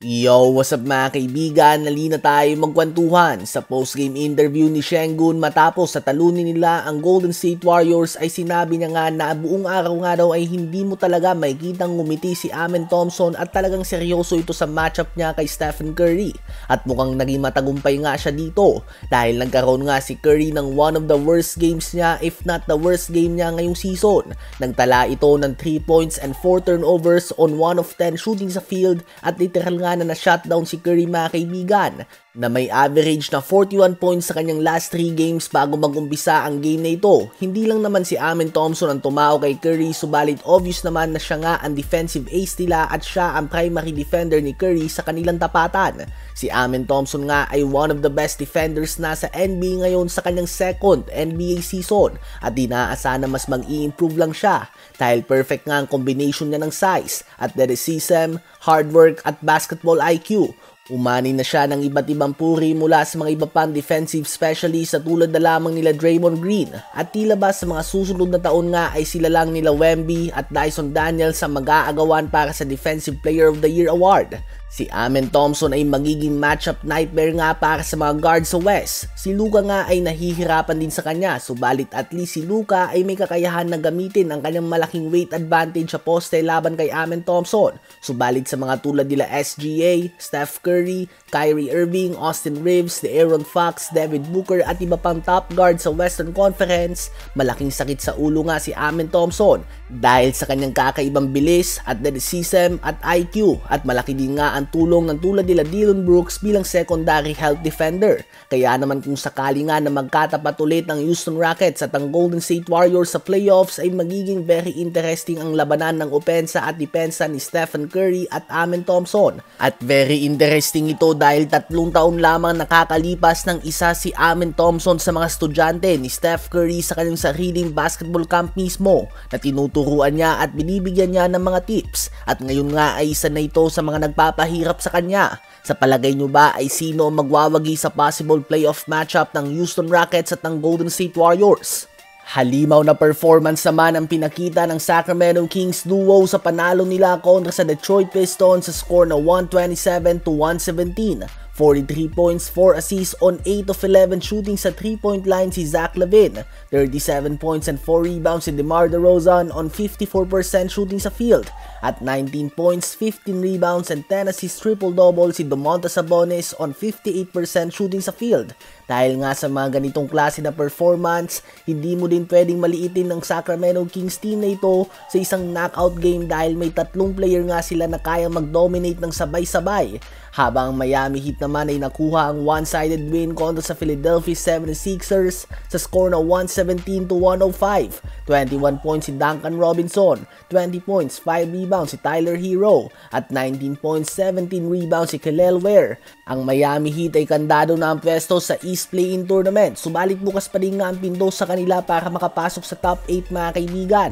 Yo, what's up mga kaibigan? Nalina tayo magkwentuhan sa post-game interview ni Sengun matapos sa talunin nila ang Golden State Warriors ay sinabi niya nga na buong araw nga daw ay hindi mo talaga makikitang ngumiti si Amen Thompson at talagang seryoso ito sa matchup niya kay Stephen Curry. At mukhang naging matagumpay nga siya dito dahil nagkaroon nga si Curry ng one of the worst games niya if not the worst game niya ngayong season. Nagtala ito ng 3 points and 4 turnovers on 1 of 10 shooting sa field at literal nga na na-shutdown si Curry mga kaibigan na may average na 41 points sa kanyang last 3 games bago mag-umpisa ang game na ito. Hindi lang naman si Amen Thompson ang tumao kay Curry, subalit obvious naman na siya nga ang defensive ace nila at siya ang primary defender ni Curry sa kanilang tapatan. Si Amen Thompson nga ay one of the best defenders na sa NBA ngayon sa kanyang second NBA season at inaasahan na mas mag-i-improve lang siya dahil perfect nga ang combination niya ng size, athleticism, hard work at basketball IQ. Umani na siya ng iba't ibang puri mula sa mga iba pang defensive specialists sa tulad na lamang nila Draymond Green at tila ba sa mga susunod na taon nga ay sila lang nila Wemby at Dyson Daniels ang mag-aagawan para sa Defensive Player of the Year award. Si Amen Thompson ay magiging matchup nightmare nga para sa mga guards sa West. Si Luka nga ay nahihirapan din sa kanya, subalit at least si Luka ay may kakayahan na gamitin ang kanyang malaking weight advantage sa poste laban kay Amen Thompson. Subalit sa mga tulad nila SGA, Steph Curry, Kyrie Irving, Austin Reeves, De'Aaron Fox, David Booker at iba pang top guards sa Western Conference, malaking sakit sa ulo nga si Amen Thompson dahil sa kanyang kakaibang bilis, athleticism at IQ at malaki din nga ang tulong ng tulad nila Dillon Brooks bilang secondary help defender. Kaya naman kung sakali nga na magkatapat ulit ng Houston Rockets at ang Golden State Warriors sa playoffs ay magiging very interesting ang labanan ng opensa at depensa ni Stephen Curry at Amen Thompson. At very interesting ito dahil 3 taon lamang nakakalipas ng isa si Amen Thompson sa mga estudyante ni Steph Curry sa kanyang sariling basketball camp mismo na tinuturuan niya at binibigyan niya ng mga tips. At ngayon nga ay isa na ito sa mga nagpapahirap sa kanya. Sa palagay nyo ba ay sino ang magwawagi sa possible playoff matchup ng Houston Rockets at ng Golden State Warriors? Halimaw na performance naman ang pinakita ng Sacramento Kings duo sa panalo nila kontra sa Detroit Pistons sa score na 127-117. 43 points, 4 assists on 8 of 11 shooting sa 3-point line si Zach LaVine. 37 points and 4 rebounds si DeMar DeRozan on 54% shooting sa field. At 19 points, 15 rebounds and 10 assists triple-double si Domantas Sabonis on 58% shooting sa field. Dahil nga sa mga ganitong klase na performance, hindi mo din pwedeng maliitin ng Sacramento Kings team na ito sa isang knockout game dahil may 3 player nga sila na kayang mag-dominate ng sabay-sabay. Habang Miami Heat naman ay nakuha ang one-sided win kontra sa Philadelphia 76ers sa score na 117-105. 21 points si Duncan Robinson, 20 points, 5 rebounds si Tyler Hero, at 19 points, 17 rebounds si Kelly Ware. Ang Miami Heat ay kandado na ang pwesto sa East Play-in Tournament, subalit bukas pa rin nga ang pinto sa kanila para makapasok sa top 8 mga kaibigan.